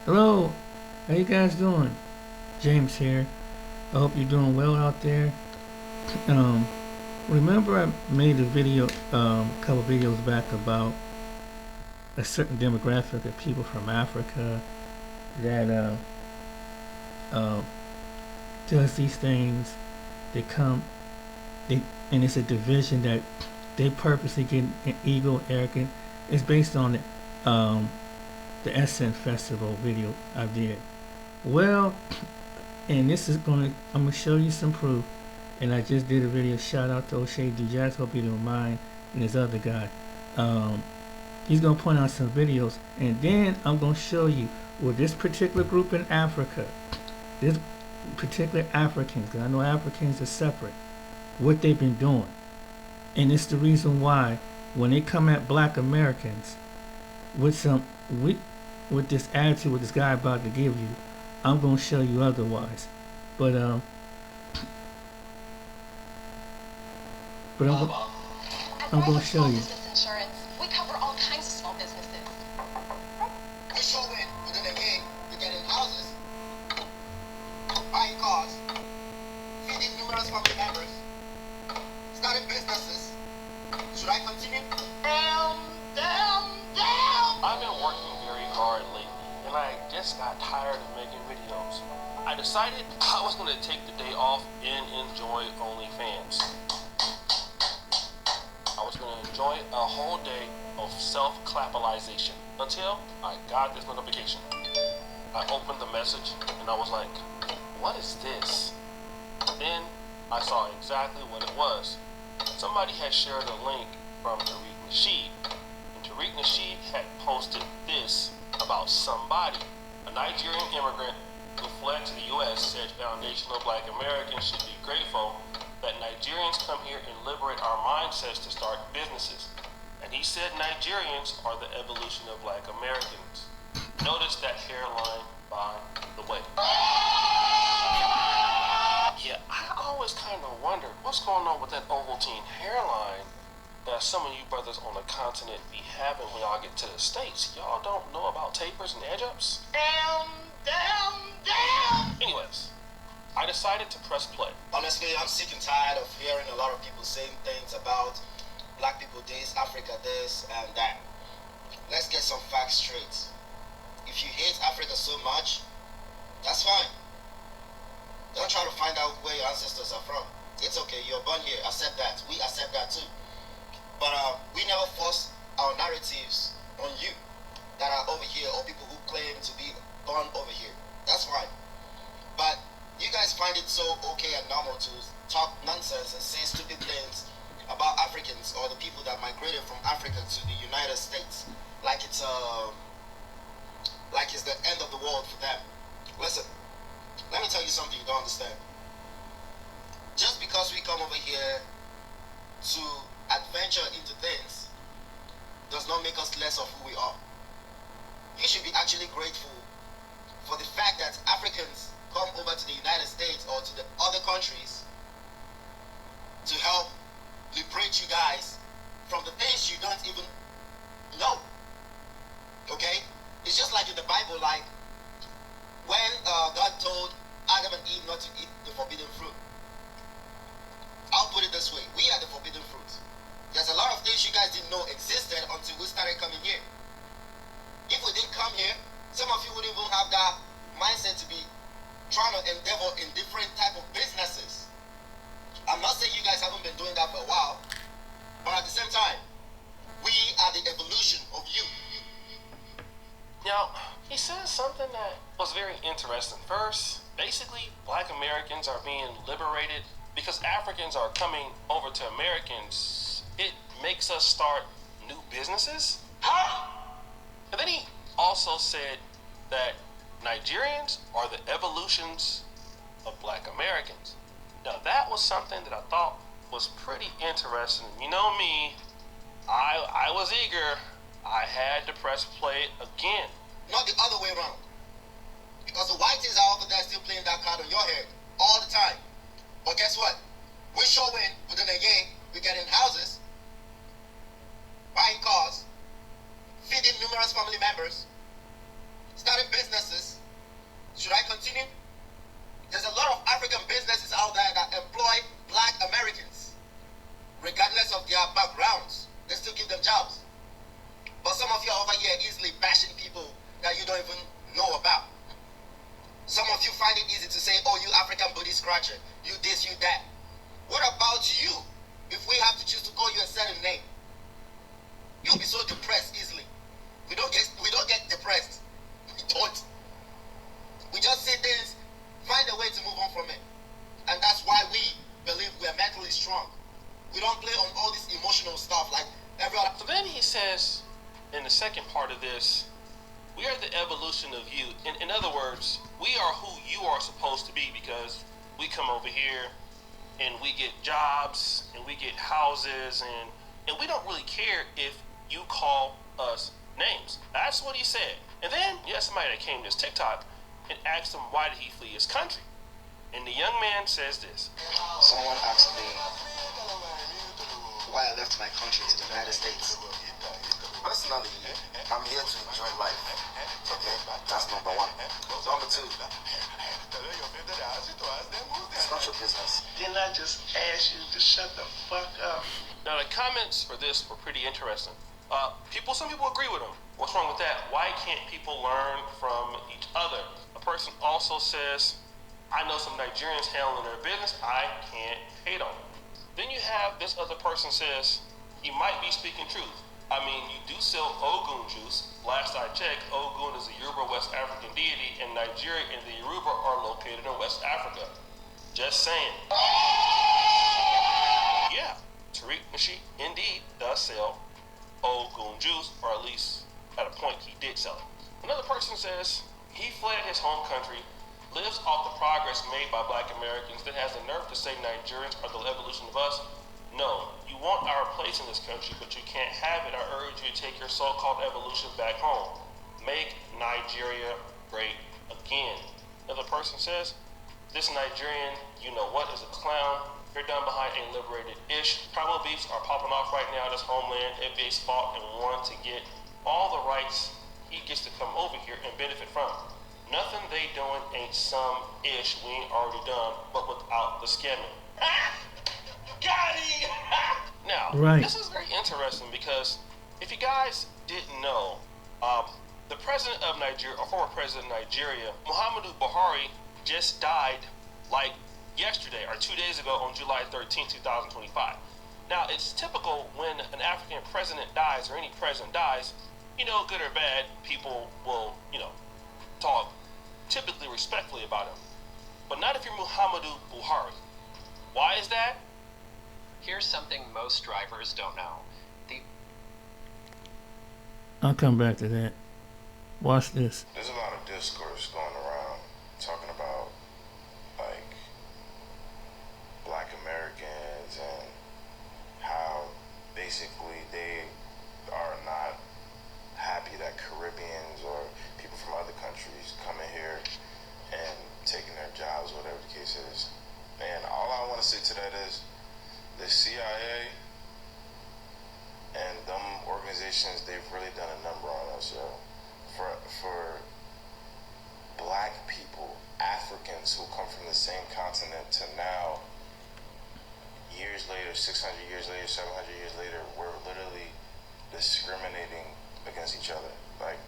Hello, how you guys doing? James here. I hope you're doing well out there. Um, Remember I made a video, a couple videos back about a certain demographic of people from Africa that uh, does these things. They come, they, and it's a division that they purposely get ego, arrogant. It's based on the Essen Festival video I did. Well, and this is I'm gonna show you some proof. And I just did a video. Shout out to O'Shea DJs. Hope you don't mind. And this other guy, um, he's gonna point out some videos, and then I'm gonna show you with this particular group in Africa, this particular Africans, because I know Africans are separate, what they've been doing, and it's the reason why when they come at Black Americans with with this attitude, what this guy about to give you, I'm gonna show you otherwise. But but I'm gonna show you. Insurance, we cover all kinds of small businesses. We show it within a game. You're getting houses, buying cars, feeding numerous family members, starting businesses. Should I continue? Damn! I've been working very hard lately, and I just got tired of making videos. I decided I was going to take the day off and enjoy OnlyFans. I was going to enjoy a whole day of self-clapalization until I got this notification. I opened the message and I was like, what is this? Then I saw exactly what it was. Somebody had shared a link from Tariq Nasheed, and Tariq Nasheed had posted this about somebody, a Nigerian immigrant who fled to the U.S. said foundational Black Americans should be grateful that Nigerians come here and liberate our mindsets to start businesses. And he said Nigerians are the evolution of Black Americans. Notice that hairline, by the way. Yeah, I always kind of wondered what's going on with that Ovaltine hairline that some of you brothers on the continent be having when y'all get to the States. Y'all don't know about tapers and edge-ups? Damn! Anyways, I decided to press play. Honestly, I'm sick and tired of hearing a lot of people saying things about Black people this, Africa this, and that. Let's get some facts straight. If you hate Africa so much, that's fine. Don't try to find out where your ancestors are from. It's okay, you're born here, accept that. We accept that too. But we never force our narratives on you that are over here, or people who claim to be born over here. That's fine. But you guys find it so okay and normal to talk nonsense and say stupid things about Africans or the people that migrated from Africa to the United States, like it's the end of the world for them. Listen, let me tell you something you don't understand. Just because we come over here to adventure into things does not make us less of who we are. You should be actually grateful for the fact that Africans come over to the United States or to the other countries to help liberate you guys from the things you don't even know. Okay? It's just like in the Bible, like when God told Adam and Eve not to eat the forbidden fruit. I'll put it this way, we are the forbidden fruit. There's a lot of things you guys didn't know existed until we started coming here. If we didn't come here, some of you wouldn't even have that mindset to be trying to endeavor in different type of businesses. I'm not saying you guys haven't been doing that for a while, but at the same time, we are the evolution of you. Now, he says something that was very interesting. First, basically, Black Americans are being liberated because Africans are coming over to Americans. It makes us start new businesses? Huh? And then he also said that Nigerians are the evolutions of Black Americans. Now, that was something that I thought was pretty interesting. You know me, I was eager. I had to press play again. Not the other way around. Because the white things are over there still playing that card on your head all the time. But guess what? We show in within a game, we get in houses, buying cars, feeding numerous family members, starting businesses, fucking name. You'll be so depressed easily. We don't get depressed. We don't. We just say things, find a way to move on from it. And that's why we believe we are mentally strong. We don't play on all this emotional stuff like every other. So then he says, in the second part of this, we are the evolution of you. In other words, we are who you are supposed to be, because we come over here and we get jobs and we get houses and we don't really care if you call us names. That's what he said. And then you had somebody that came to his TikTok and asked him why did he flee his country. And the young man says this. Someone asked me why I left my country to the United States. Personally, I'm here to enjoy life. Okay, that's number one. Number two, it's not your business. Didn't I just ask you to shut the fuck up? Now the comments for this were pretty interesting. Some people agree with him. What's wrong with that? Why can't people learn from each other? A person also says, I know some Nigerians handling their business. I can't hate on them. Then you have this other person says, he might be speaking truth. I mean, you do sell Ogun juice. Last I checked, Ogun is a Yoruba West African deity, and Nigeria and the Yoruba are located in West Africa. Just saying. Yeah, Tariq Nasheed indeed does sell Ogun juice, or at least at a point he did sell it. Another person says he fled his home country, lives off the progress made by Black Americans, that has the nerve to say Nigerians are the evolution of us. No, you want our place in this country, but you can't have it. I urge you to take your so-called evolution back home. Make Nigeria great again. Another person says, this Nigerian, you know what, is a clown. You're done behind a liberated ish. Tribal beefs are popping off right now in this homeland. FBA's fought and won to get all the rights he gets to come over here and benefit from. Nothing they doing ain't some ish we ain't already done, but without the scamming. Got him! Now, Right. This is very interesting because if you guys didn't know, the president of Nigeria, or former president of Nigeria, Muhammadu Buhari, just died like yesterday or 2 days ago on July 13, 2025. Now, it's typical when an African president dies, or any president dies, you know, good or bad, people will, talk typically respectfully about him. But not if you're Muhammadu Buhari. Why is that? Here's something most drivers don't know. I'll come back to that. Watch this. There's a lot of discourse going around talking about like Black Americans and how basically they are not happy that Caribbeans or people from other countries come in here and taking their jobs, whatever the case is. And all I want to say to that is the CIA and them organizations, they've really done a number on us, yo. For Black people, Africans who come from the same continent to now, years later, 600 years later, 700 years later, we're literally discriminating against each other. Like,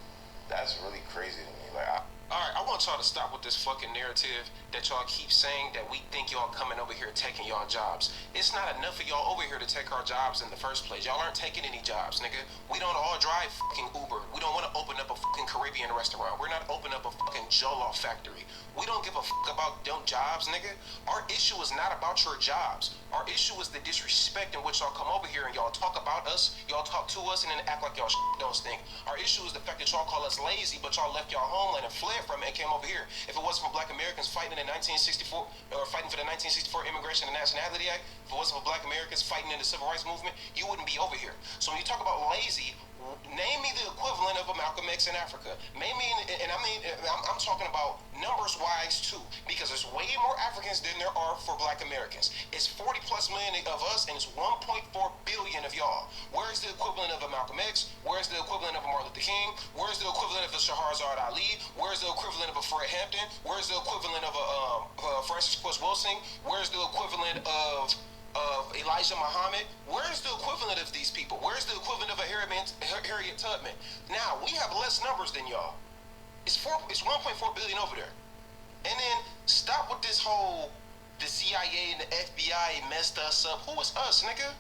that's really crazy to me. Like, Alright, I want y'all to stop with this fucking narrative that y'all keep saying that we think y'all coming over here taking y'all jobs. It's not enough of y'all over here to take our jobs in the first place. Y'all aren't taking any jobs, nigga. We don't all drive fucking Uber. We don't want to open up a fucking Caribbean restaurant. We're not opening up a fucking Jollof factory. We don't give a fuck about them jobs, nigga. Our issue is not about your jobs. Our issue is the disrespect in which y'all come over here and y'all talk about us, y'all talk to us, and then act like y'all don't stink. Our issue is the fact that y'all call us lazy, but y'all left y'all homeland and fled from it and came over here. If it wasn't for Black Americans fighting in 1964, or fighting for the 1964 Immigration and Nationality Act, if it wasn't for Black Americans fighting in the Civil Rights Movement, you wouldn't be over here. So when you talk about lazy, name me the equivalent of a Malcolm X in Africa. Name me, and I mean, I'm talking about numbers-wise too, because there's way more Africans than there are for Black Americans. It's 40+ million of us, and it's 1.4 billion of y'all. Where's the equivalent of a Malcolm X? Where's the equivalent of a Martin Luther King? Where's the equivalent of a Shahrazad Ali? Where's the equivalent of a Fred Hampton? Where's the equivalent of a Francis Cress Wilson? Where's the equivalent of Elijah Muhammad? Where's the equivalent of these people? Where's the equivalent of a Harriet Tubman? Now, we have less numbers than y'all. It's 1.4 billion over there. And then stop with this whole, the CIA and the FBI messed us up. Who is us, nigga?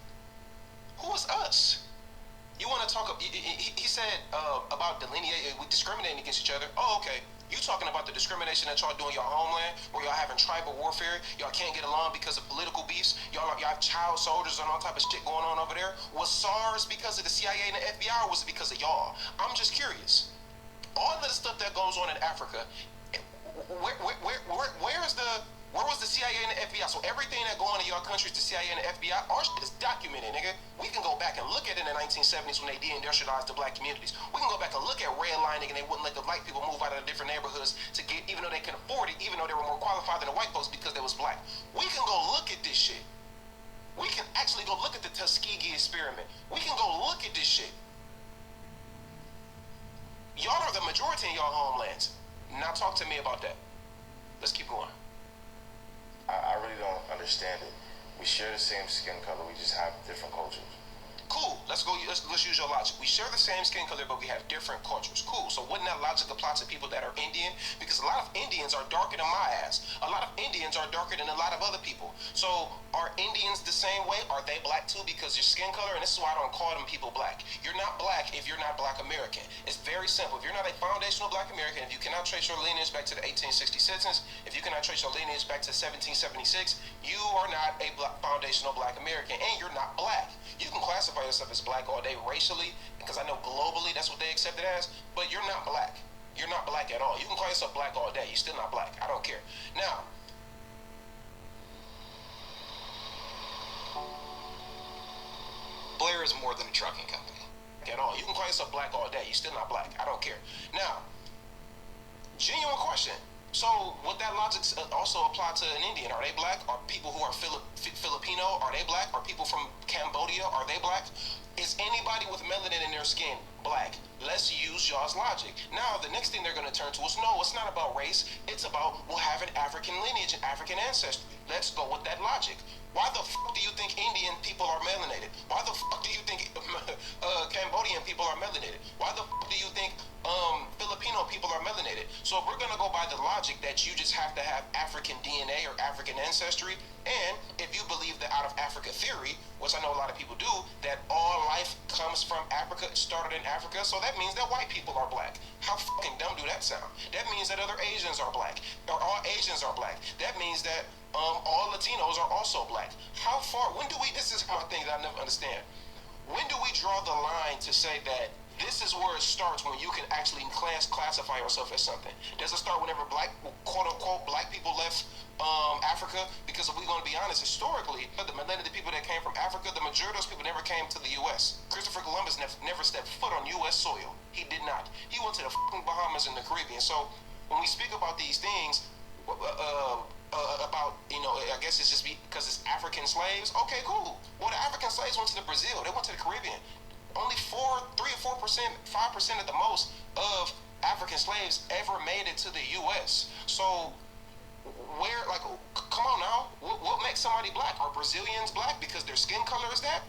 Who is us? You want to talk? He said about delineating, we discriminating against each other. Oh, okay. You talking about the discrimination that y'all do in your homeland, where y'all having tribal warfare? Y'all can't get along because of political beefs. Y'all have child soldiers and all type of shit going on over there. Was SARS because of the CIA and the FBI, or was it because of y'all? I'm just curious. All of the stuff that goes on in Africa, where was the CIA and the FBI? So everything that go on in your countries, the CIA and the FBI, our shit is documented, nigga. We can go back and look at it in the 1970s when they deindustrialized the black communities. We can go back and look at redlining and they wouldn't let the black people move out of the different neighborhoods to get, even though they can afford it, even though they were more qualified than the white folks because they was black. We can go look at this shit. We can actually go look at the Tuskegee experiment. We can go look at this shit. Y'all are the majority in y'all homelands. Now talk to me about that. Let's keep going. I really don't understand it. We share the same skin color, we just have different cultures. Cool. Let's use your logic. We share the same skin color, but we have different cultures. Cool. So wouldn't that logic apply to people that are Indian? Because a lot of Indians are darker than my ass. A lot of Indians are darker than a lot of other people. So are Indians the same way? Are they black too because your skin color? And this is why I don't call them people black. You're not black if you're not black American. It's very simple. If you're not a foundational black American, if you cannot trace your lineage back to the 1860 census, if you cannot trace your lineage back to 1776, you are not a foundational black American, and you're not black. You can classify yourself as black all day racially, because I know globally that's what they accept it as, but you're not black. You're not black at all. You can call yourself black all day. You're still not black. I don't care. Now, Blair is more than a trucking company. At all. You can call yourself black all day. You're still not black. I don't care. Now, genuine question. So, would that logic also apply to an Indian? Are they black? Are people who are Filipino, are they black? Are people from Cambodia, are they black? Is anybody with melanin in their skin black? Let's use y'all's logic. Now, the next thing they're going to turn to is, no, it's not about race. It's about, well, having African lineage and African ancestry. Let's go with that logic. Why the fuck do you think Indian people are melanated? Why the fuck do you think Cambodian people are melanated? Why the fuck do you think Filipino people are melanated? So if we're gonna go by the logic that you just have to have African DNA or African ancestry, and if you believe the out of Africa theory, which I know a lot of people do, that all life comes from Africa, started in Africa, so that means that white people are black. How fucking dumb do that sound? That means that other Asians are black, or all Asians are black. That means that all Latinos are also black. How far, when do we, this is my thing that I never understand. When do we draw the line to say that this is where it starts when you can actually classify yourself as something? Does it start whenever black, quote unquote, black people left Africa? Because if we're going to be honest, historically, the majority of the people that came from Africa, the majority of those people never came to the U.S. Christopher Columbus never stepped foot on U.S. soil. He did not. He went to the fucking Bahamas and the Caribbean. So when we speak about these things, about, you know, I guess it's just because it's African slaves. Okay, cool. Well, the African slaves went to the Brazil. They went to the Caribbean. Only 3 or 4%, 5% at the most of African slaves ever made it to the U.S. So where, like, come on now, what makes somebody black? Are Brazilians black because their skin color is that?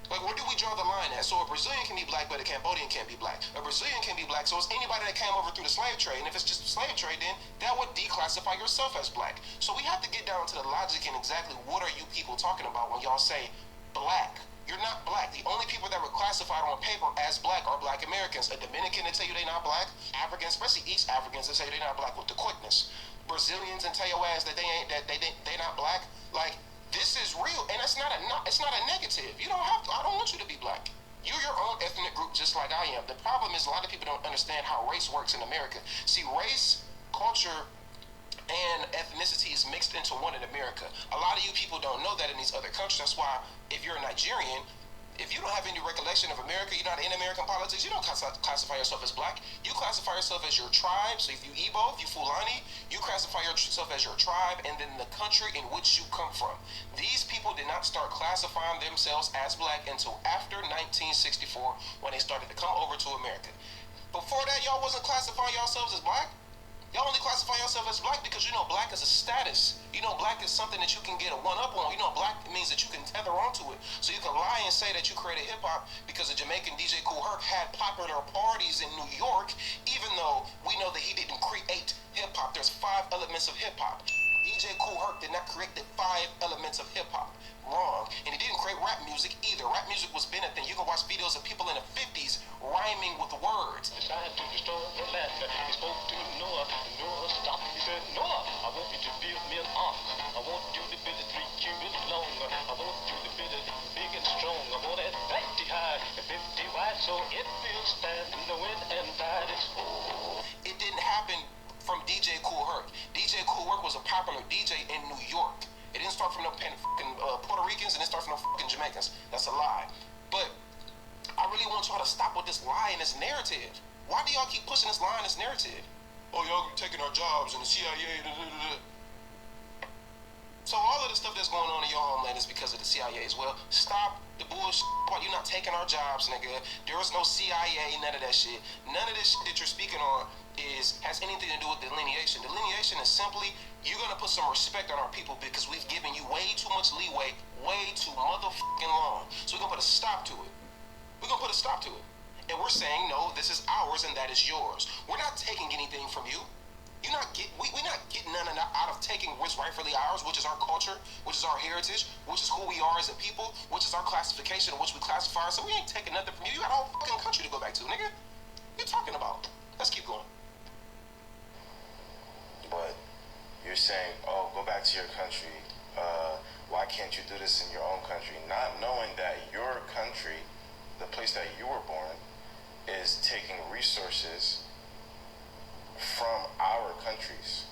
Like, where do we draw the line at? So a Brazilian can be black, but a Cambodian can't be black. A Brazilian can be black, so it's anybody that came over through the slave trade. And if it's just the slave trade, then that would declassify yourself as black. So we have to get down to the logic and exactly what are you people talking about when y'all say black. You're not black. The only people that were classified on paper as black are black Americans. A Dominican that tell you they not black. Africans, especially East Africans, that say they not black with the quickness. Brazilians and tell your ass that they not black. Like, this is real, and it's not a negative. You don't have to. I don't want you to be black. You're your own ethnic group just like I am. The problem is a lot of people don't understand how race works in America. See, race, culture, and ethnicity is mixed into one in America. A lot of you people don't know that in these other countries. That's why if you're a Nigerian, if you don't have any recollection of America, you're not in American politics, you don't classify yourself as black. You classify yourself as your tribe. So if you Igbo, if you Fulani, you classify yourself as your tribe and then the country in which you come from. These people did not start classifying themselves as black until after 1964 when they started to come over to America. Before that, y'all wasn't classifying yourselves as black. Y'all only classify yourself as black because you know black is a status. You know black is something that you can get a one-up on. You know black means that you can tether onto it. So you can lie and say that you created hip-hop because a Jamaican DJ Kool Herc had popular parties in New York, even though we know that he didn't create hip-hop. There's 5 elements of hip-hop. DJ Kool Herc did not create the 5 elements of hip hop. Wrong. And he didn't create rap music either. Rap music was been a thing. You can watch videos of people in the 50s rhyming with words. Decided to destroy the land. He spoke to Noah. Noah stopped. He said, Noah, I want you to build me an ark. I want you to build it 3 cubits long. I want you to build it big and strong. I want it 50 high and 50 wide so it will stand in the wind and tide. It didn't happen from DJ Kool Herc. DJ Kool Herc was a popular DJ in New York. It didn't start from no fucking Puerto Ricans, and it started from no fucking Jamaicans. That's a lie. But I really want y'all to stop with this lie and this narrative. Why do y'all keep pushing this lie and this narrative? Oh, y'all taking our jobs and the CIA. So all of the stuff that's going on in your homeland is because of the CIA as well. Stop the bullshit. You're not taking our jobs, nigga. There is no CIA, none of that shit. None of this shit that you're speaking on has anything to do with delineation. Delineation is simply, you're gonna put some respect on our people because we've given you way too much leeway, way too motherfucking long. So we're gonna put a stop to it. We're gonna put a stop to it. And we're saying, no, this is ours and that is yours. We're not taking anything from you. We're not getting none of that out of taking what's rightfully ours, which is our culture, which is our heritage, which is who we are as a people, which is our classification of which we classify. So we ain't taking nothing from you. You got a whole fucking country to go back to, nigga. What you talking about? Let's keep going. But you're saying, oh, go back to your country. Why can't you do this in your own country? Not knowing that your country, the place that you were born, is taking resources from our countries.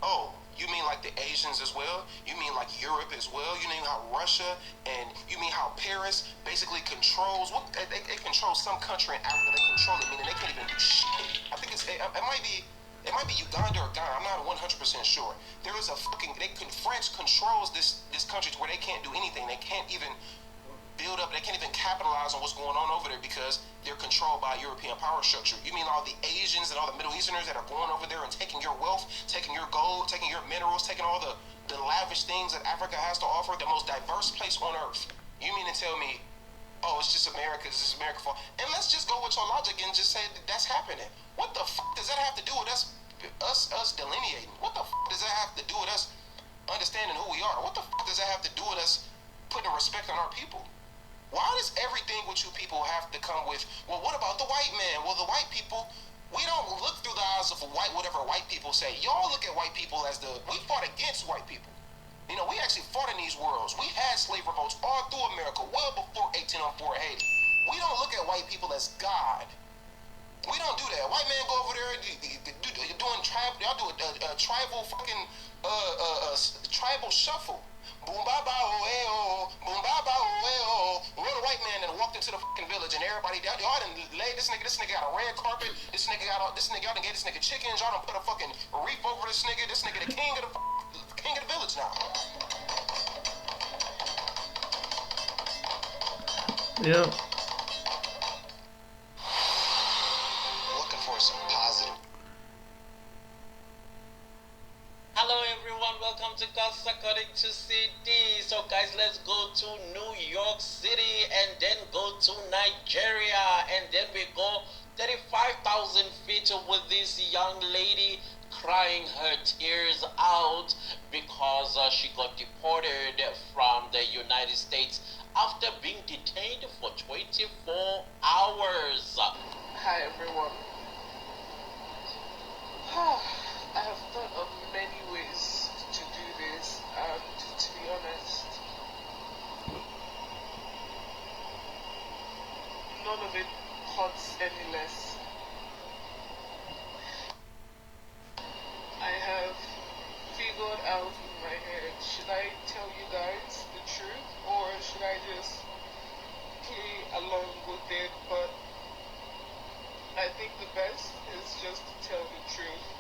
Oh, you mean like the Asians as well? You mean like Europe as well? You mean how Russia and you mean how Paris basically controls what they control some country in Africa. They control it, meaning they can't even do shit. I think it might be Uganda or Ghana. I'm not 100% sure. There is a fucking France controls this country to where they can't do anything. They can't even build up. They can't even capitalize on what's going on over there because they're controlled by European power structure. You mean all the Asians and all the Middle Easterners that are going over there and taking your wealth, taking your gold, taking your minerals, taking all the lavish things that Africa has to offer, the most diverse place on earth. You mean to tell me, oh, it's just America, it's just America fault? And let's just go with your logic and just say that that's happening. What the fuck does that have to do with us delineating? What the fuck does that have to do with us understanding who we are? What the fuck does that have to do with us putting respect on our people? Why does everything with you people have to come with, well, what about the white man? Well, the white people, we don't look through the eyes of whatever white people say. Y'all look at white people as we fought against white people. You know, we actually fought in these worlds. We had slave revolts all through America, well before 1804 Haiti. We don't look at white people as God. We don't do that. White man go over there, doing tribal, y'all do a tribal fucking, tribal shuffle. Boom ba ba oh eh oh, boom ba ba oh eh oh. We're the white man that walked into the fucking village and everybody y'all done laid this nigga got a red carpet. This nigga y'all done gave this nigga chickens. Y'all done put a fucking reef over this nigga. This nigga the king of the village now. Yep. Looking for some positive. Hello everyone, welcome to Gods According to CD. So guys, let's go to New York City and then go to Nigeria and then we go 35,000 feet with this young lady crying her tears out because she got deported from the United States after being detained for 24 hours. Hi everyone. I have thought of many ways to do this, and to be honest, none of it hurts any less. I have figured out in my head, should I tell you guys the truth, or should I just play along with it? But I think the best is just to tell the truth.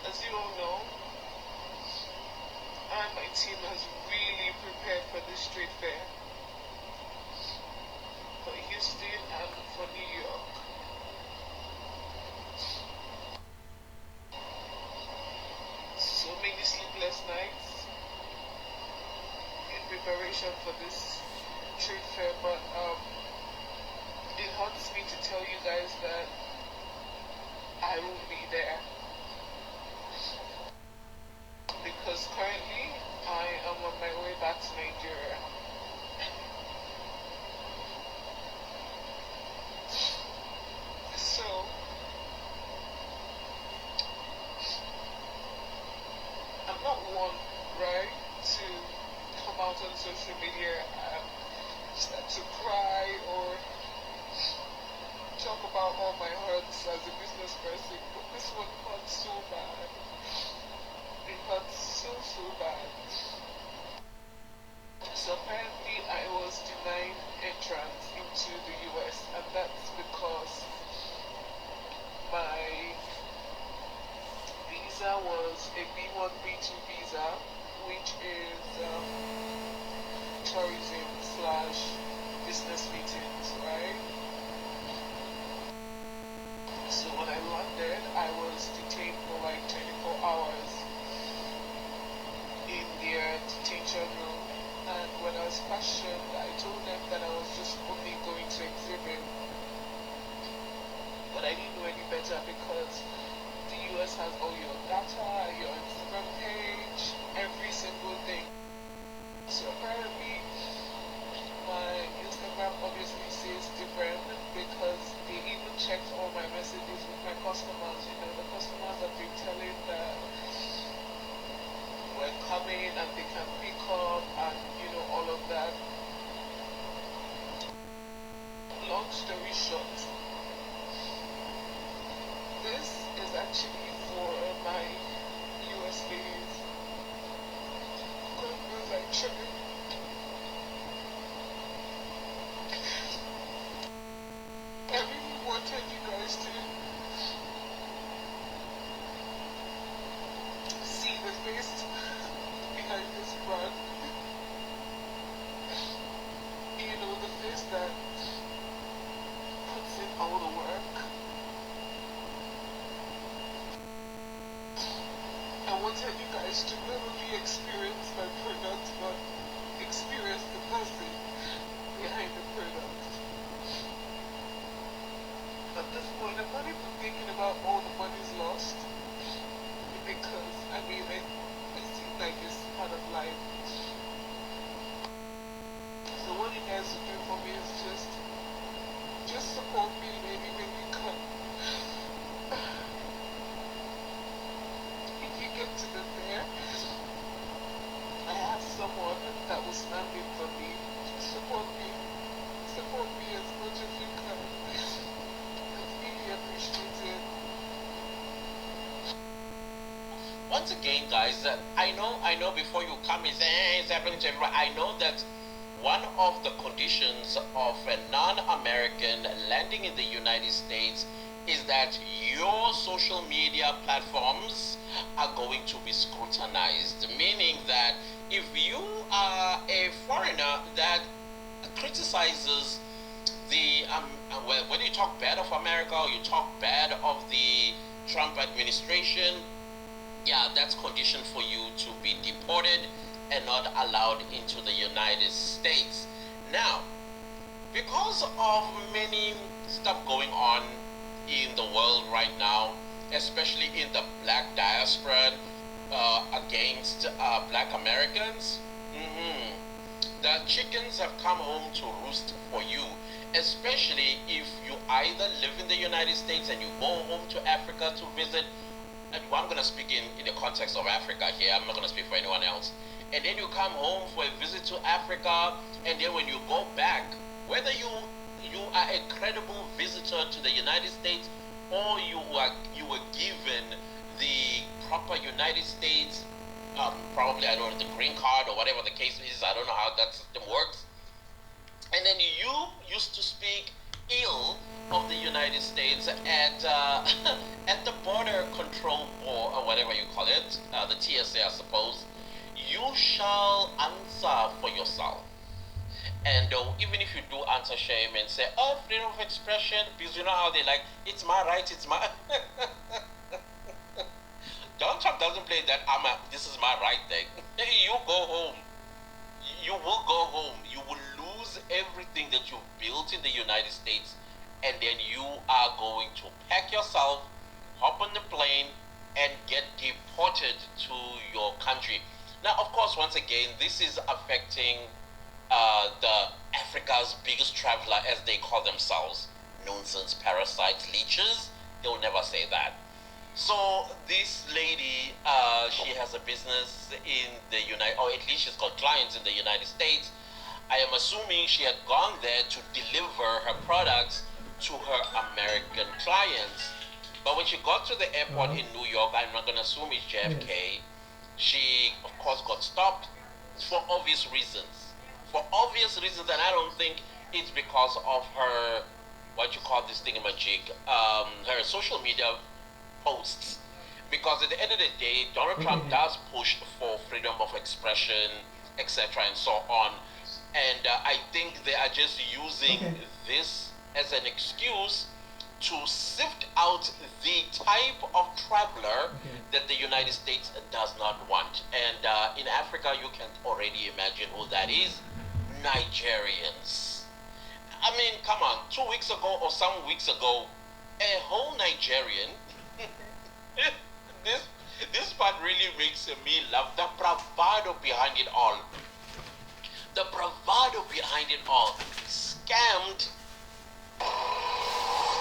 As you all know, and my team has really prepared for this street fair, for Houston and for New York. So many sleepless nights in preparation for this street fair, but it hurts me to tell you guys that I won't be there. because currently I am on my way back to Nigeria. So I'm not one, right, to come out on social media and start to cry or talk about all my hurts as a business person, but this one hurt so bad. It hurt so bad. So apparently I was denied entrance into the US, and that's because my visa was a B1, B2 visa, which is tourism / business meetings, right? So when I landed, I was detained for like 24 hours in their detention room. And when I was questioned, I told them that I was just only going to exhibit. But I didn't know any better because the US has all your data, your Instagram page, every single thing. So apparently, my Instagram obviously says different because they even checked all my messages with my customers. You know, the customers have been telling that we're coming and they can pick up and, you know, all of that. Long story short, this is actually for my US days. God knows I tried. I really wanted you guys to see the face behind this brand. You know, the face that puts in all the work. I wanted you guys to not only experience my product, but experience the person behind the product. At this point, I'm not even thinking about all the money's lost, because, I mean, it seems like it's part of life. So what you guys will do for me is just support me in any way you can. If you get to the fair, I have someone that will stand in for me. Support me as much as you can. Appreciated. Once again, guys, I know before you come and say, hey, it's happening to everyone, I know that one of the conditions of a non-American landing in the United States is that your social media platforms are going to be scrutinized, meaning that if you are a foreigner that criticizes the when you talk bad of America or you talk bad of the Trump administration, yeah, that's condition for you to be deported and not allowed into the United States. Now, because of many stuff going on in the world right now, especially in the black diaspora against black Americans, the chickens have come home to roost for you. Especially if you either live in the United States and you go home to Africa to visit. And I'm going to speak in the context of Africa here. I'm not going to speak for anyone else. And then you come home for a visit to Africa, and then when you go back, whether you are a credible visitor to the United States or you were given the proper United States, probably, I don't know, the green card or whatever the case is, I don't know how that system works. And then you used to speak ill of the United States at at the border control or whatever you call it, the TSA, I suppose. You shall answer for yourself. And even if you do answer shame and say, oh, freedom of expression, because you know how they like, it's my right, it's my... Donald Trump doesn't play that, this is my right thing. You go home. You will go home. You will lose everything that you've built in the United States, and then you are going to pack yourself, hop on the plane, and get deported to your country. Now, of course, once again, this is affecting the Africa's biggest traveler, as they call themselves, nonsense parasites, leeches. They'll never say that. So this lady, she has a business in the United, or at least she's got clients in the United States. I am assuming she had gone there to deliver her products to her American clients. But when she got to the airport in New York, I'm not going to assume it's JFK, she, of course, got stopped for obvious reasons. For obvious reasons, and I don't think it's because of her, what you call this thingamajig, her social media posts. Because at the end of the day, Donald Trump does push for freedom of expression, etc., and so on. And I think they are just using this as an excuse to sift out the type of traveler that the United States does not want. And in Africa, you can already imagine who that is. Nigerians. I mean, come on, 2 weeks ago or some weeks ago, a whole Nigerian, this part really makes me laugh, the bravado behind it all. The bravado behind it all. Scammed.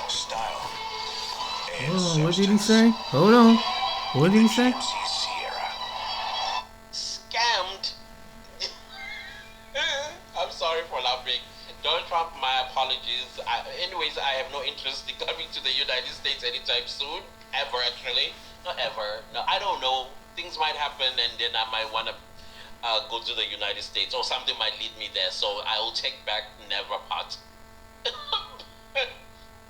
Style. Hold on, what did he say? Hold on. What did he say? Scammed. I'm sorry for laughing. Donald Trump, my apologies. Anyways, I have no interest in coming to the United States anytime soon. Ever, actually. Not ever. No, I don't know. Things might happen and then I might want to go to the United States, or something might lead me there. So I will take back never part.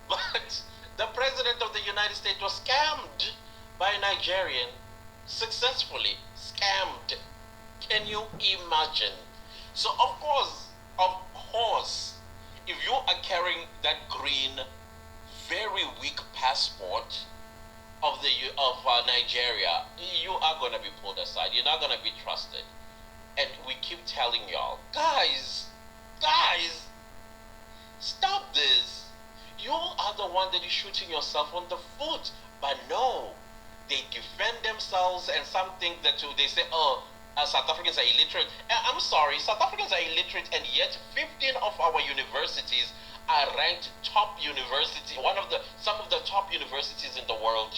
But the president of the United States was scammed by a Nigerian. Successfully scammed. Can you imagine? So of course, if you are carrying that green, very weak passport of Nigeria, you are gonna be pulled aside. You're not gonna be trusted. And we keep telling y'all, guys, stop this. You are the one that is shooting yourself on the foot. But no, they defend themselves, and something that they say, South Africans are illiterate. I'm sorry, South Africans are illiterate, and yet 15 of our universities are ranked top university, some of the top universities in the world.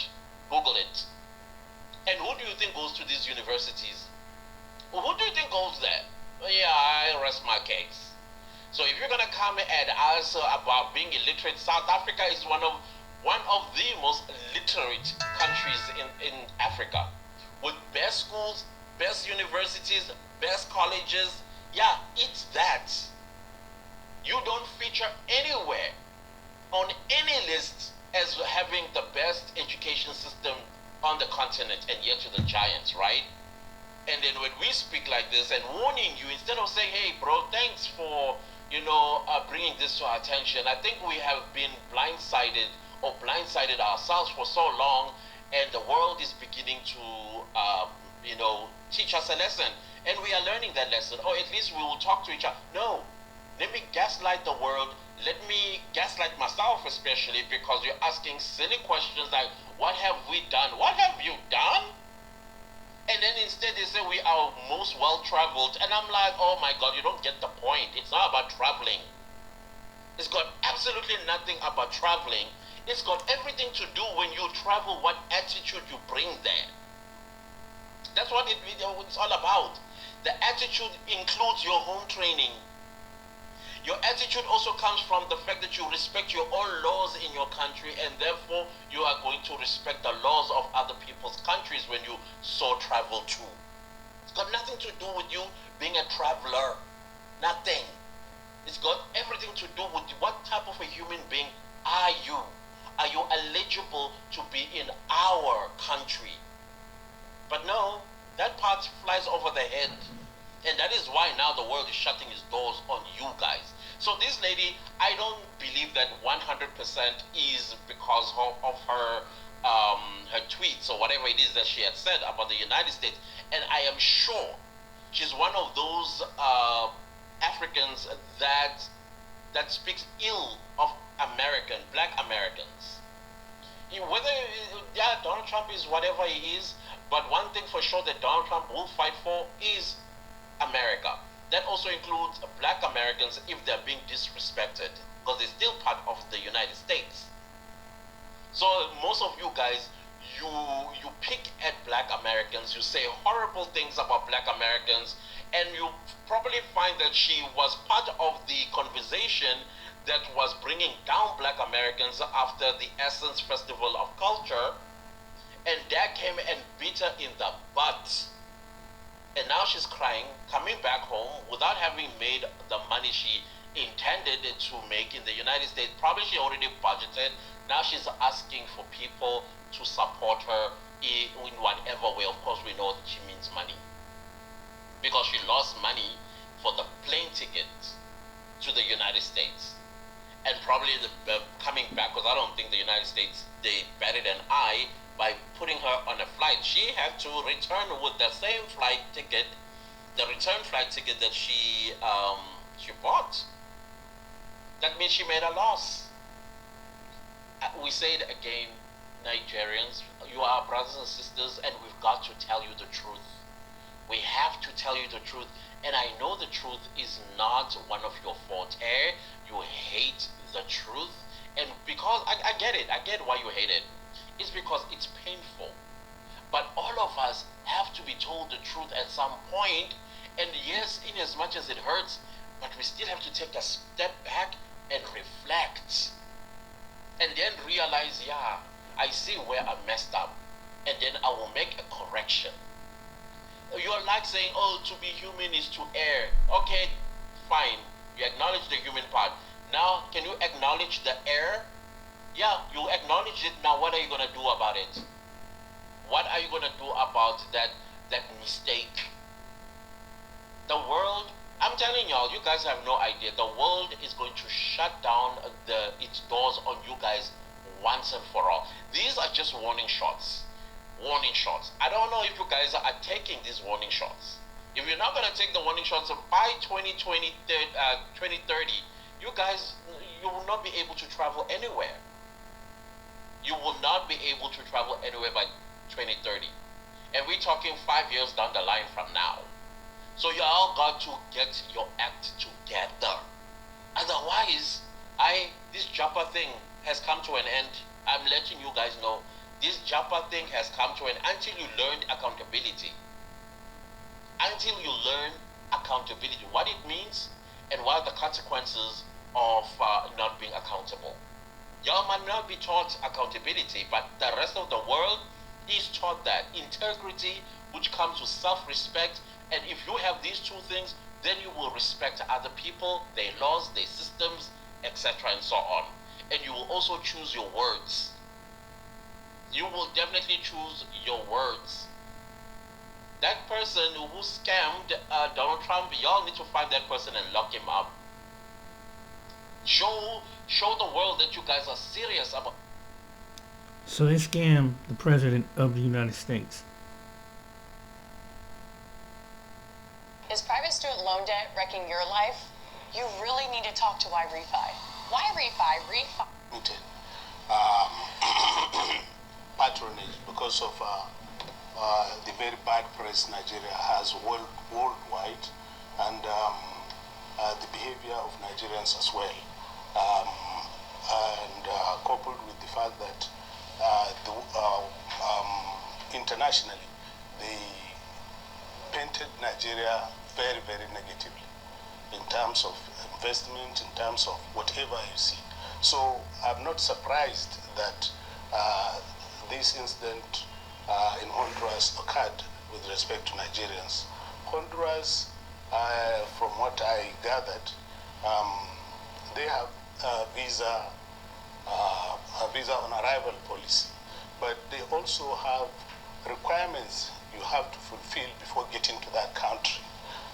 Google it. And who do you think goes to these universities? Who do you think goes there? Yeah, I rest my case. So if you're gonna come and ask about being illiterate, South Africa is one of the most literate countries in Africa, with best schools, best universities, best colleges. Yeah, it's that. You don't feature anywhere on any list as having the best education system on the continent, and yet you're the giants, right? And then when we speak like this and warning you, instead of saying, hey bro, thanks for bringing this to our attention, I think we have been blindsided ourselves for so long, and the world is beginning to teach us a lesson, and we are learning that lesson, or at least we will talk to each other. No, let me gaslight the world, let me gaslight myself especially, because you're asking silly questions like, what have we done? What have you done? And then instead they say we are most well-traveled, and I'm like, oh my God, you don't get the point. It's not about traveling. It's got absolutely nothing about traveling. It's got everything to do when you travel, what attitude you bring there. That's what it's all about. The attitude includes your home training. Your attitude also comes from the fact that you respect your own laws in your country, and therefore you are going to respect the laws of other people's countries when you so travel too. It's got nothing to do with you being a traveler. Nothing. It's got everything to do with what type of a human being are you? Are you eligible to be in our country? But no, that part flies over the head. And that is why now the world is shutting its doors on you guys. So this lady, I don't believe that 100% is because of her her tweets or whatever it is that she had said about the United States. And I am sure she's one of those Africans that speaks ill of black Americans. Whether, yeah, Donald Trump is whatever he is, but one thing for sure that Donald Trump will fight for is America. That also includes black Americans if they're being disrespected, because they're still part of the United States. So most of you guys, you pick at black Americans, you say horrible things about black Americans, and you probably find that she was part of the conversation that was bringing down black Americans after the Essence Festival of Culture, and that came and beat her in the butt. And now she's crying, coming back home without having made the money she intended to make in the United States. Probably she already budgeted. Now she's asking for people to support her in whatever way. Of course, we know that she means money, because she lost money for the plane ticket to the United States. And probably coming back, because I don't think the United States, they batted an eye by putting her on a flight. She had to return with the same flight ticket, the return flight ticket that she bought. That means she made a loss. We say it again, Nigerians, you are our brothers and sisters, and we've got to tell you the truth. We have to tell you the truth. And I know the truth is not one of your forte. You hate the truth. And because, I get it. I get why you hate it. It's because it's painful. But all of us have to be told the truth at some point. And yes, in as much as it hurts, but we still have to take a step back and reflect. And then realize, yeah, I see where I messed up. And then I will make a correction. You're like saying, oh, to be human is to err. Okay, fine. You acknowledge the human part. Now, can you acknowledge the error? Yeah, you acknowledge it. Now, what are you going to do about it? What are you going to do about that mistake? The world, I'm telling y'all, you guys have no idea. The world is going to shut down its doors on you guys once and for all. These are just warning shots. Warning shots. I don't know if you guys are taking these warning shots. If you're not going to take the warning shots by 2030, you guys, you will not be able to travel anywhere. You will not be able to travel anywhere by 2030. And we're talking 5 years down the line from now. So you all got to get your act together. Otherwise, this Japa thing has come to an end. I'm letting you guys know. This Japa thing has come to an end until you learn accountability. Until you learn accountability, what it means and what are the consequences of not being accountable. Y'all might not be taught accountability, but the rest of the world is taught that. Integrity, which comes with self-respect, and if you have these two things, then you will respect other people, their laws, their systems, etc. and so on. And you will also choose your words. You will definitely choose your words. That person who scammed Donald Trump, y'all need to find that person and lock him up. Show the world that you guys are serious about. So they scammed the President of the United States. Is private student loan debt wrecking your life? You really need to talk to Y-Refi. Y-Refi, patronage because of the very bad press Nigeria has worldwide, and the behavior of Nigerians as well, and coupled with the fact that internationally they painted Nigeria very, very negatively in terms of investment, in terms of whatever you see. So I'm not surprised that this incident in Honduras occurred with respect to Nigerians. Honduras, from what I gathered, they have a visa on arrival policy, but they also have requirements you have to fulfill before getting to that country.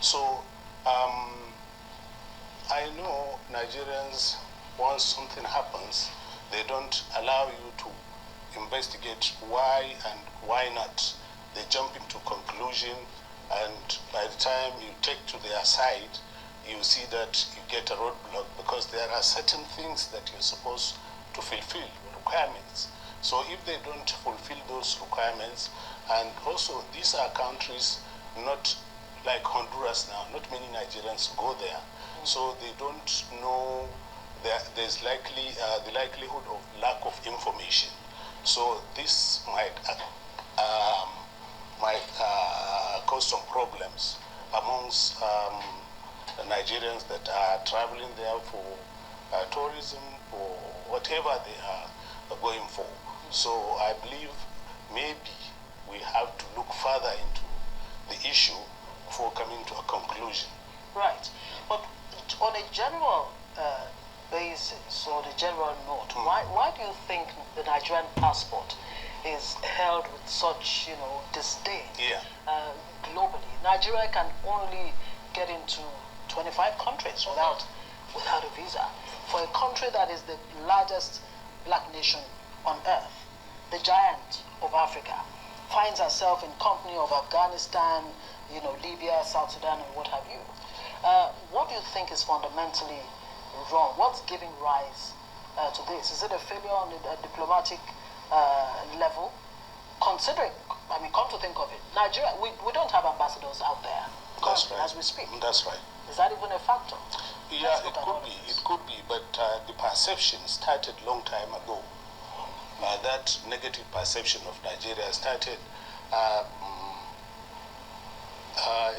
So I know Nigerians, once something happens, they don't allow you to investigate why and why not. They jump into conclusion, and by the time you take to their side, you see that you get a roadblock because there are certain things that you're supposed to fulfill, requirements. So if they don't fulfill those requirements, and also these are countries not like Honduras now, not many Nigerians go there, so they don't know there's the likelihood of lack of information. So this might cause some problems amongst Nigerians that are traveling there for tourism or whatever they are going for. So I believe maybe we have to look further into the issue before coming to a conclusion. Right. But on a general basis, or the general note, why do you think the Nigerian passport is held with such, disdain globally? Nigeria can only get into 25 countries without a visa. For a country that is the largest black nation on earth, the giant of Africa, finds herself in company of Afghanistan, Libya, South Sudan, and what have you. What do you think is fundamentally wrong? What's giving rise to this? Is it a failure on the diplomatic level? Considering, come to think of it, Nigeria, we don't have ambassadors out there as we speak. That's right. Is that even a factor? Yeah, it could be, but the perception started long time ago. That negative perception of Nigeria started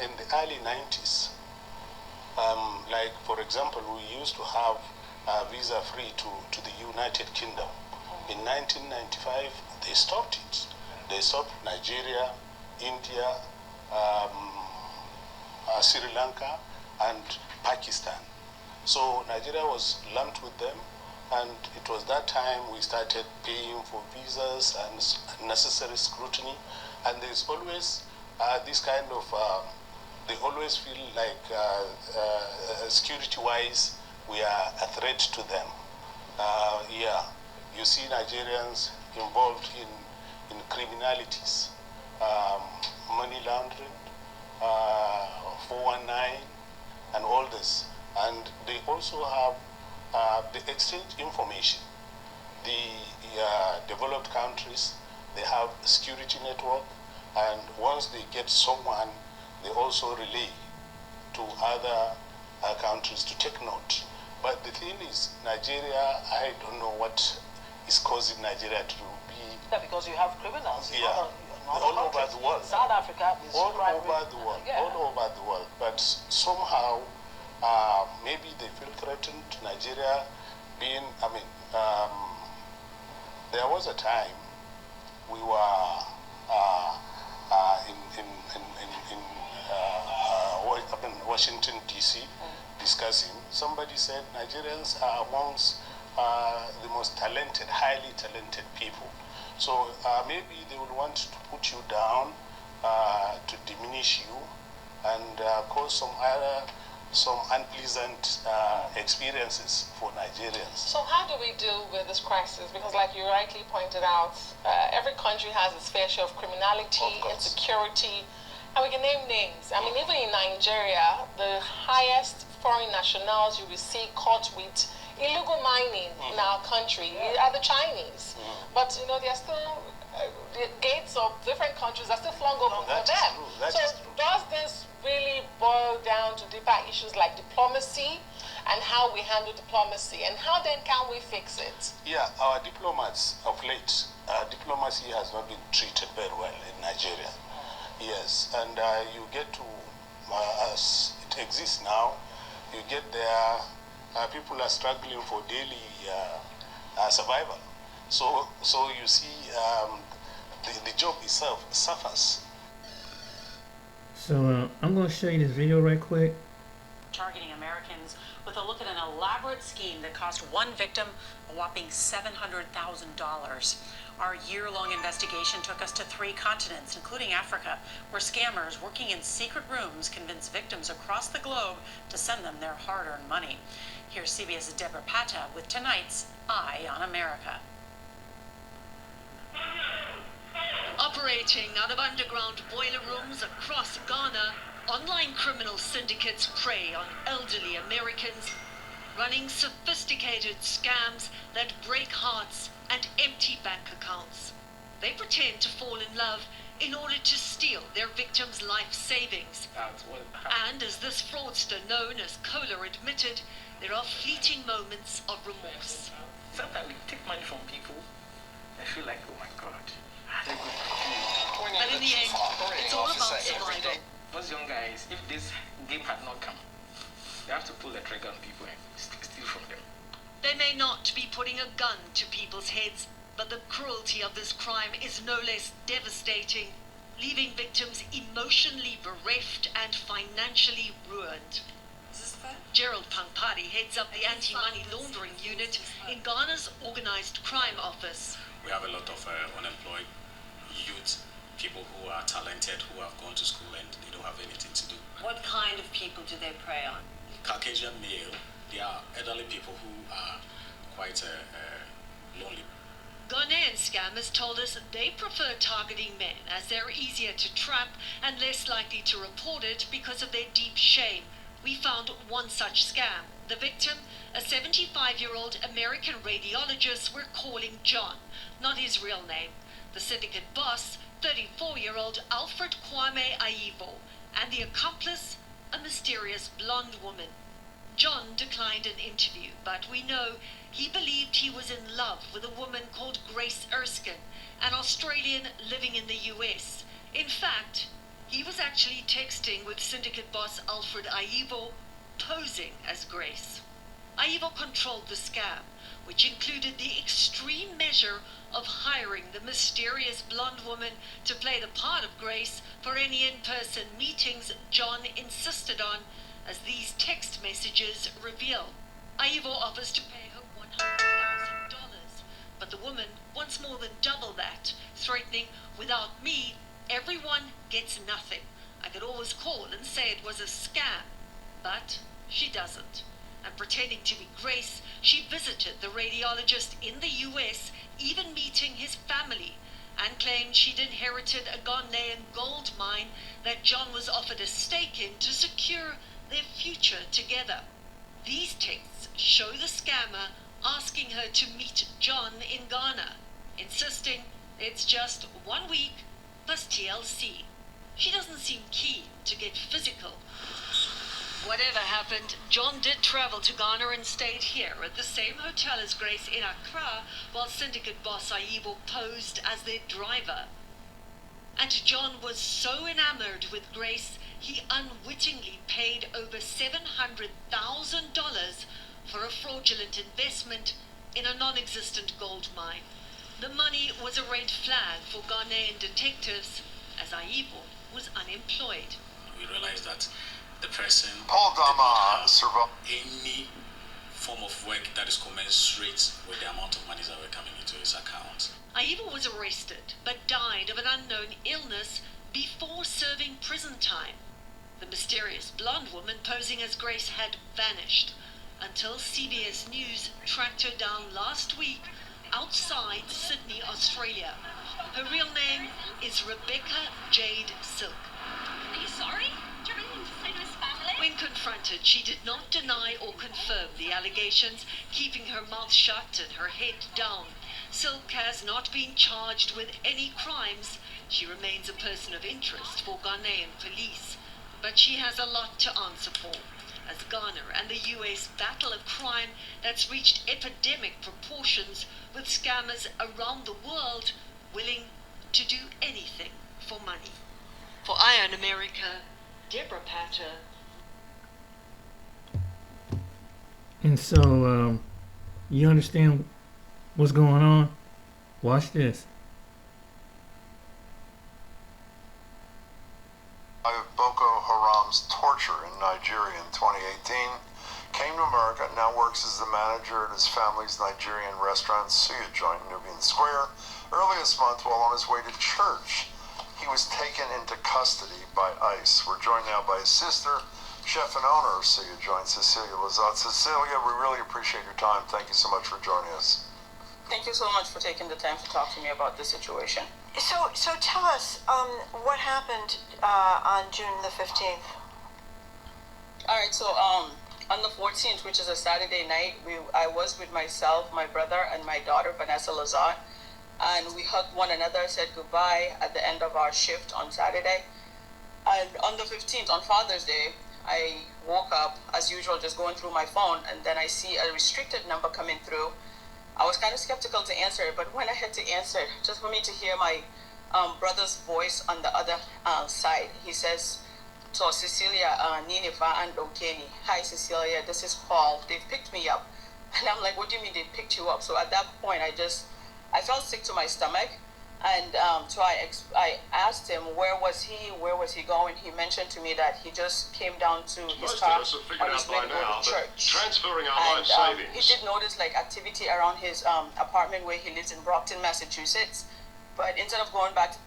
in the early 90s. Like, for example, we used to have visa free to the United Kingdom. In 1995, they stopped it. They stopped Nigeria, India, Sri Lanka, and Pakistan. So Nigeria was lumped with them, and it was that time we started paying for visas and necessary scrutiny. And there's always this kind of, they always feel like security-wise we are a threat to them. You see Nigerians involved in criminalities, money laundering, 419, and all this. And they also have, they exchange information. The developed countries, they have a security network, and once they get someone, they also relay to other countries to take note. But the thing is, Nigeria, I don't know what is causing Nigeria to be... Yeah, because you have criminals. All over the world. South Africa is all over the world. Yeah. All over the world. But somehow, maybe they feel threatened. Nigeria being, there was a time we were in Washington, D.C. discussing. Somebody said Nigerians are amongst the most talented, highly talented people. So maybe they would want to put you down, to diminish you, and cause some unpleasant experiences for Nigerians. So how do we deal with this crisis? Because like you rightly pointed out, every country has its fair share of criminality, insecurity, and we can name names. Even in Nigeria, the highest foreign nationals you will see caught with illegal mining in our country are the Chinese. But they are still, the gates of different countries are still flung open for them. So does this really boil down to deeper issues like diplomacy and how we handle diplomacy, and how then can we fix it? Yeah, our diplomats of late, diplomacy has not been treated very well in Nigeria. Yes, and you get to, as it exists now, you get there, people are struggling for daily survival. So you see, the job itself suffers. So I'm going to show you this video right quick. Targeting Americans with a look at an elaborate scheme that cost one victim a whopping $700,000. Our year-long investigation took us to 3 continents, including Africa, where scammers working in secret rooms convinced victims across the globe to send them their hard-earned money. Here's CBS's Deborah Patta with tonight's Eye on America. Operating out of underground boiler rooms across Ghana, online criminal syndicates prey on elderly Americans running sophisticated scams that break hearts and empty bank accounts. They pretend to fall in love in order to steal their victims' life savings. And as this fraudster known as Kohler admitted, there are fleeting moments of remorse. Sometimes we take money from people and feel like, oh my God. But in the end, it's all about survival. Those young guys, if this game had not come, they have to pull the trigger on people and steal from them. They may not be putting a gun to people's heads, but the cruelty of this crime is no less devastating, leaving victims emotionally bereft and financially ruined. Gerald Pampari heads up the anti-money laundering unit in Ghana's organized crime office. We have a lot of unemployed youth, people who are talented, who have gone to school and they don't have anything to do. What kind of people do they prey on? Caucasian male, they are elderly people who are quite lonely. Ghanaian scammers told us they prefer targeting men as they're easier to trap and less likely to report it because of their deep shame. We found one such scam. The victim, a 75-year-old American radiologist we're calling John, not his real name. The syndicate boss, 34-year-old Alfred Kwame Aivo, and the accomplice, a mysterious blonde woman. John declined an interview, but we know he believed he was in love with a woman called Grace Erskine, an Australian living in the US. In fact, he was actually texting with syndicate boss Alfred Aivo, posing as Grace. Aivo controlled the scam, which included the extreme measure of hiring the mysterious blonde woman to play the part of Grace for any in-person meetings John insisted on, as these text messages reveal. Aivo offers to pay her $100,000, but the woman wants more than double that, threatening, "Without me, everyone gets nothing. I could always call and say it was a scam." But she doesn't. And pretending to be Grace, she visited the radiologist in the US, even meeting his family, and claimed she'd inherited a Ghanaian gold mine that John was offered a stake in to secure their future together. These texts show the scammer asking her to meet John in Ghana, insisting it's just 1 week plus TLC. She doesn't seem keen to get physical. Whatever happened, John did travel to Ghana and stayed here at the same hotel as Grace in Accra, while syndicate boss Aivo posed as their driver. And John was so enamored with Grace, he unwittingly paid over $700,000 for a fraudulent investment in a non-existent gold mine. The money was a red flag for Ghanaian detectives, as Aivo was unemployed. We realized that the person Paul Dama any form of work that is commensurate with the amount of money that were coming into his account. Aivo was arrested, but died of an unknown illness before serving prison time. The mysterious blonde woman posing as Grace had vanished until CBS News tracked her down last week outside Sydney, Australia. Her real name is Rebecca Jade Silk. Are you sorry? Do you have anything to say to his family? When confronted, she did not deny or confirm the allegations, keeping her mouth shut and her head down. Silk has not been charged with any crimes. She remains a person of interest for Ghanaian police, but she has a lot to answer for, as Ghana and the US battle a crime that's reached epidemic proportions, with scammers around the world willing to do anything for money. For Iron America, Deborah Patter. And so, you understand what's going on? Watch this. Boko Haram's torture in Nigeria in 2018, came to America, now works as the manager at his family's Nigerian restaurant, Suya Joint in Nubian Square. Early this month, while on his way to church, he was taken into custody by ICE. We're joined now by his sister, chef and owner of Suya Joint, Cecilia Lazat. Cecilia, we really appreciate your time. Thank you so much for joining us. Thank you so much for taking the time to talk to me about this situation. So tell us what happened on June the 15th. All right, so On the 14th, which is a Saturday night, I was with myself, my brother, and my daughter, Vanessa Lazar, and we hugged one another, said goodbye at the end of our shift on Saturday. And on the 15th, on Father's Day, I woke up, as usual, just going through my phone, and then I see a restricted number coming through. I was kind of skeptical to answer it, but when I had to answer, just for me to hear my brother's voice on the other side, he says, "So Cecilia, Ninifa and Okeni. Hi Cecilia, this is Paul. They've picked me up." And I'm like, "What do you mean they picked you up?" So at that point, I felt sick to my stomach. And so I asked him, where was he going? He mentioned to me that he just came down to his car on his way to go to church. Transferring our life savings. He did notice like activity around his apartment where he lives in Brockton, Massachusetts. But instead of going back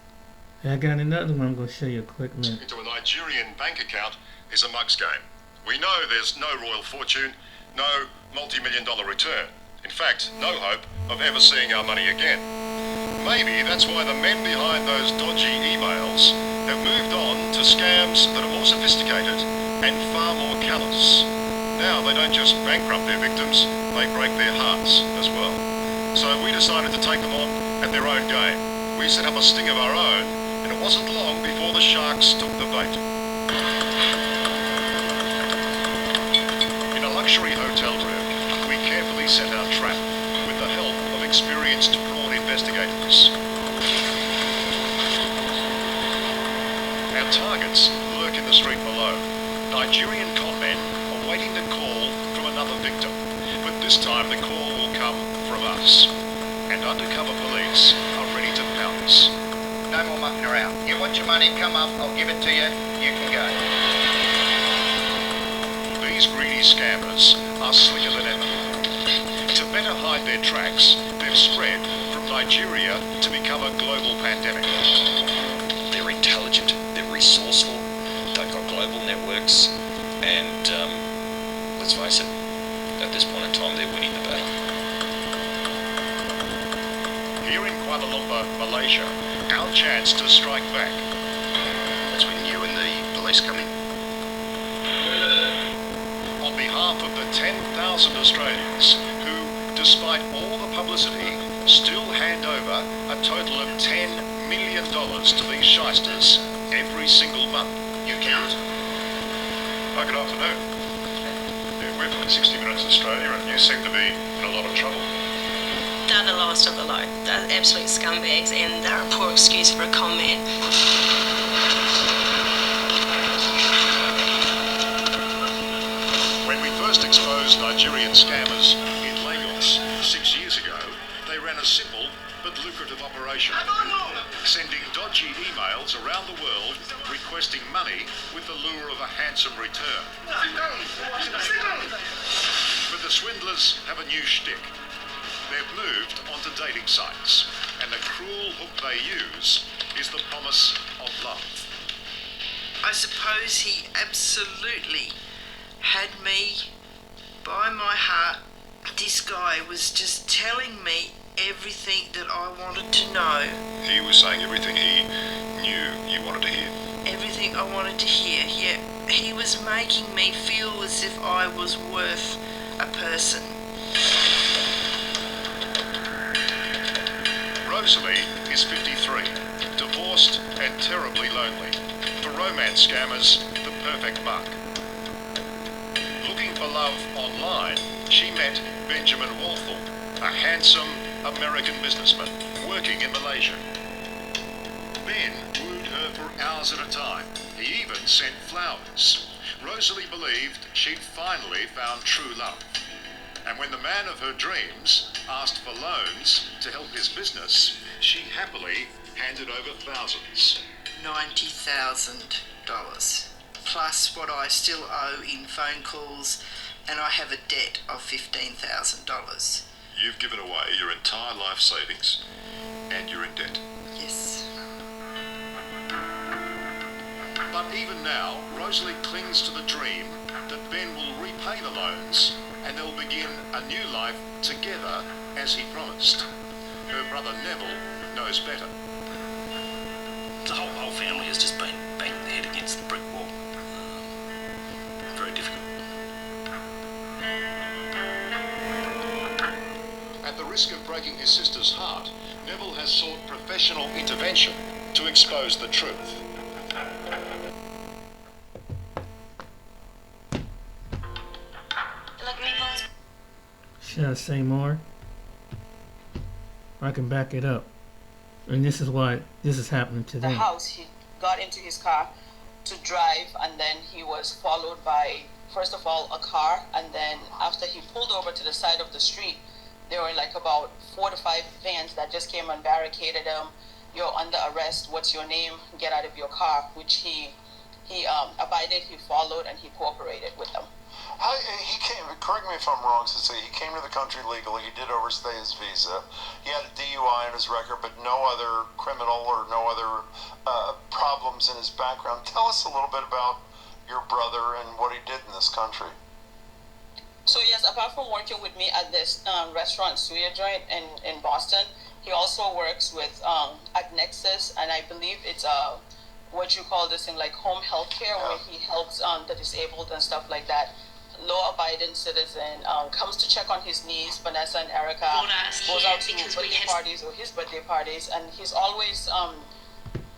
I got another one I'm going to show you a quick minute. Into a Nigerian bank account is a mug's game. We know there's no royal fortune, no multi-million-dollar return. In fact, no hope of ever seeing our money again. Maybe that's why the men behind those dodgy emails have moved on to scams that are more sophisticated and far more callous. Now they don't just bankrupt their victims, they break their hearts as well. So we decided to take them on at their own game. We set up a sting of our own, and it wasn't long before the sharks took the bait. In a luxury hotel room, we carefully set our trap with the help of experienced fraud investigators. Our targets lurk in the street below. Nigerian conmen are waiting to call from another victim, but this time the call will come from us. And undercover police are ready to pounce. No more mucking around. You want your money, come up, I'll give it to you, you can go. These greedy scammers are slicker than ever. To better hide their tracks, they've spread from Nigeria to become a global pandemic. They're intelligent, they're resourceful, they've got global networks, and let's face it, at this point in time they're winning the battle. Here in Kuala Lumpur, Malaysia, our chance to strike back. That's when you and the police come in. On behalf of the 10,000 Australians who, despite all the publicity, still hand over a total of $10 million to these shysters every single month. You count? Hi, good afternoon. Yeah, we're from 60 Minutes Australia and you seem to be in a lot of trouble. They're the lowest of the low. They're absolute scumbags and they're a poor excuse for a con man. When we first exposed Nigerian scammers in Lagos 6 years ago, they ran a simple but lucrative operation, sending dodgy emails around the world requesting money with the lure of a handsome return. But the swindlers have a new shtick. They've moved onto dating sites, and the cruel hook they use is the promise of love. I suppose he absolutely had me by my heart. This guy was just telling me everything that I wanted to know. He was saying everything he knew you wanted to hear. Everything I wanted to hear, yeah. He was making me feel as if I was worth a person. Rosalie is 53, divorced and terribly lonely. For romance scammers, the perfect mark. Looking for love online, she met Benjamin Walthall, a handsome American businessman working in Malaysia. Ben wooed her for hours at a time. He even sent flowers. Rosalie believed she'd finally found true love. And when the man of her dreams asked for loans to help his business, she happily handed over thousands. $90,000 plus what I still owe in phone calls, and I have a debt of $15,000. You've given away your entire life savings, and you're in debt. Yes. But even now, Rosalie clings to the dream that Ben will repay the loans and they'll begin a new life together as he promised. Her brother Neville knows better. The whole family has just been banging their head against the brick wall. Very difficult. risk of breaking his sister's heart, Neville has sought professional intervention to expose the truth. Should I say more? I can back it up. And this is why this is happening The today. house, he got into his car to drive, and then he was followed by, first of all, a car, and then after he pulled over to the side of the street, there were like about 4 to 5 vans that just came and barricaded him. You're under arrest. What's your name? Get out of your car. Which he abided. He followed, and he cooperated with them. He came, correct me if I'm wrong, Cecilia, he came to the country legally, he did overstay his visa, he had a DUI in his record, but no other criminal or no other problems in his background. Tell us a little bit about your brother and what he did in this country. So yes, apart from working with me at this restaurant Suya Joint in Boston, he also works with at Nexus, and I believe it's what you call this thing, like home health care, where he helps the disabled and stuff like that. Law-abiding citizen, comes to check on his niece, Vanessa and Erica, goes out to birthday parties or his birthday parties, and he's always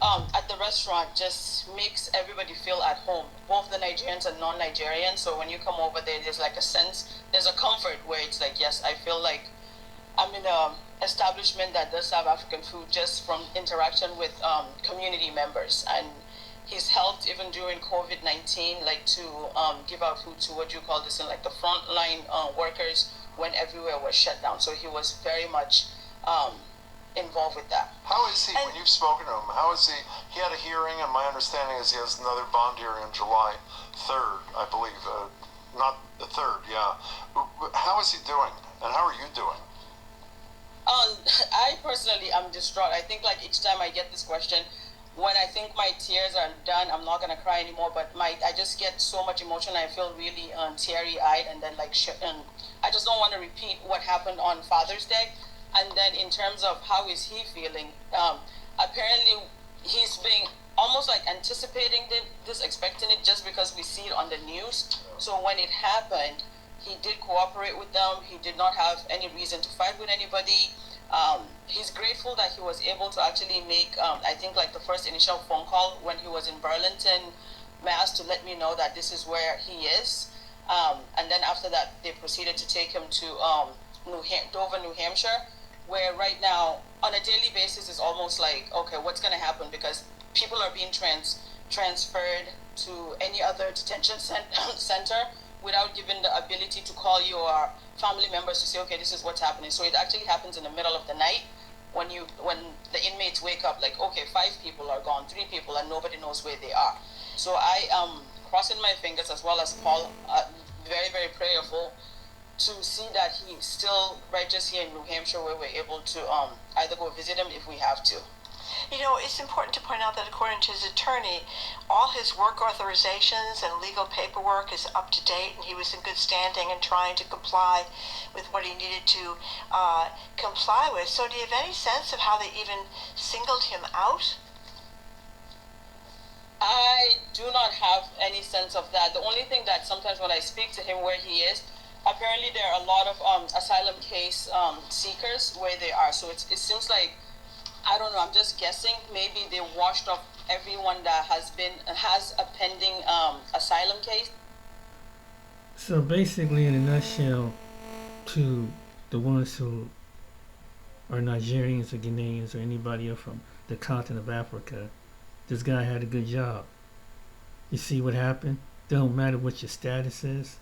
at the restaurant, just makes everybody feel at home, both the Nigerians and non-Nigerians. So when you come over there, there's like a sense, there's a comfort where it's like, yes, I feel like I'm in a establishment that does have African food, just from interaction with community members. And he's helped even during COVID-19, like to give out food to what you call this, in like the frontline workers when everywhere was shut down. So he was very much involved with that. How is he, when you've spoken to him, how is he? He had a hearing, and my understanding is he has another bond hearing on July 3rd, I believe. Not the 3rd, yeah. How is he doing, and how are you doing? I personally am distraught. I think like each time I get this question, when I think my tears are done, I'm not gonna cry anymore. But I just get so much emotion. I feel really teary-eyed, and then like I just don't want to repeat what happened on Father's Day. And then in terms of how is he feeling, apparently he's being almost like anticipating this, expecting it, just because we see it on the news. So when it happened, he did cooperate with them. He did not have any reason to fight with anybody. He's grateful that he was able to actually make, I think, like the first initial phone call when he was in Burlington, Mass, to let me know that this is where he is. And then after that, they proceeded to take him to Dover, New Hampshire, where right now, on a daily basis, it's almost like, okay, what's going to happen? Because people are being transferred to any other detention center without giving the ability to call your family members to say, okay, this is what's happening. So it actually happens in the middle of the night when the inmates wake up, like, okay, 5 people are gone, 3 people, and nobody knows where they are. So I am crossing my fingers, as well as Paul, very, very prayerful to see that he's still righteous here in New Hampshire, where we're able to either go visit him if we have to. You know, it's important to point out that according to his attorney, all his work authorizations and legal paperwork is up to date, and he was in good standing and trying to comply with what he needed to comply with. So do you have any sense of how they even singled him out? I do not have any sense of that. The only thing that sometimes when I speak to him where he is, apparently there are a lot of asylum case seekers where they are. So it seems like, I don't know, I'm just guessing, maybe they washed off everyone that has a pending asylum case. So basically, in a nutshell, to the ones who are Nigerians or Ghanaians or anybody else from the continent of Africa, this guy had a good job. You see what happened? Don't matter what your status is.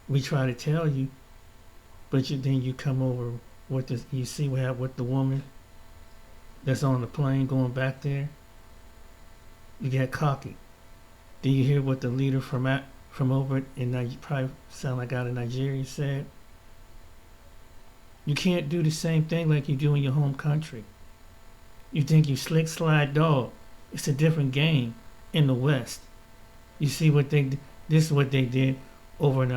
We try to tell you, but then you come over with this. You see what happened with the woman that's on the plane going back there. You get cocky. Do you hear what the leader from over in Nigeria, probably sound like out of Nigeria, said? You can't do the same thing like you do in your home country. You think you slick slide dog. It's a different game in the West. You see what this is what they did over in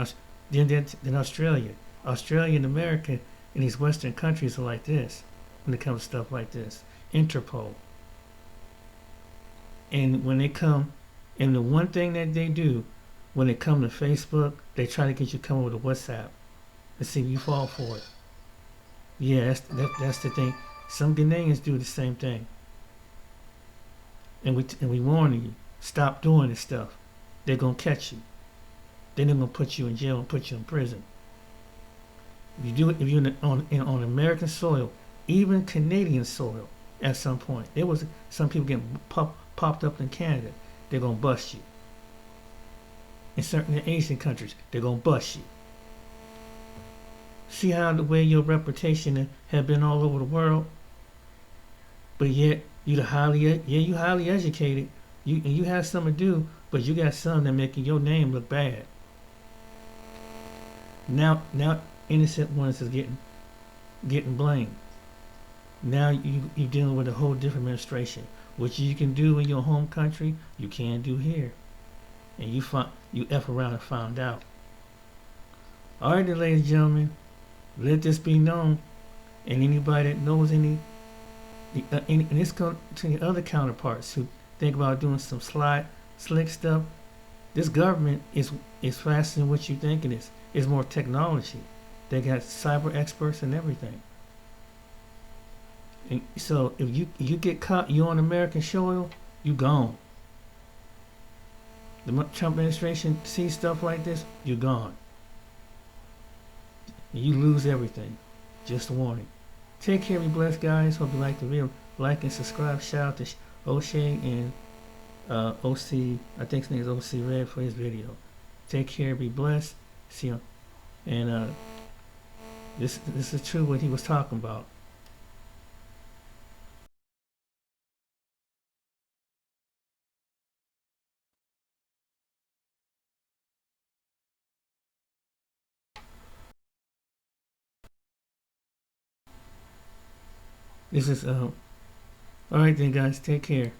Australia. Australia and America and these Western countries are like this when it comes to stuff like this. Interpol. And when they come, and the one thing that they do when they come to Facebook, they try to get you to come over to WhatsApp and see if you fall for it. Yeah, that's the thing. Some Ghanaians do the same thing, and we warning you, stop doing this stuff. They're gonna catch you. Then they're gonna put you in jail and put you in prison. If you do it, if you're on American soil, even Canadian soil, at some point, there was some people getting popped up in Canada. They're gonna bust you. In certain Asian countries, they're gonna bust you. See how the way your reputation have been all over the world, but yet you highly educated. You have something to do, but you got something that making your name look bad. Now innocent ones is getting blamed. Now you're dealing with a whole different administration. What you can do in your home country, you can't do here, and you F around and found out. All right, then, ladies and gentlemen, let this be known, and anybody that knows and this comes to the other counterparts who think about doing some slick stuff. This government is faster than what you think it is. It's more technology. They got cyber experts and everything. And so if you get caught, you're on American soil, you gone. The Trump administration sees stuff like this, you're gone. You lose everything. Just a warning. Take care, be blessed, guys. Hope you like the video. Like and subscribe. Shout out to O'Shea and OC. I think his name is OC Red for his video. Take care, be blessed. See you. And this is true what he was talking about. This is all right then, guys. Take care.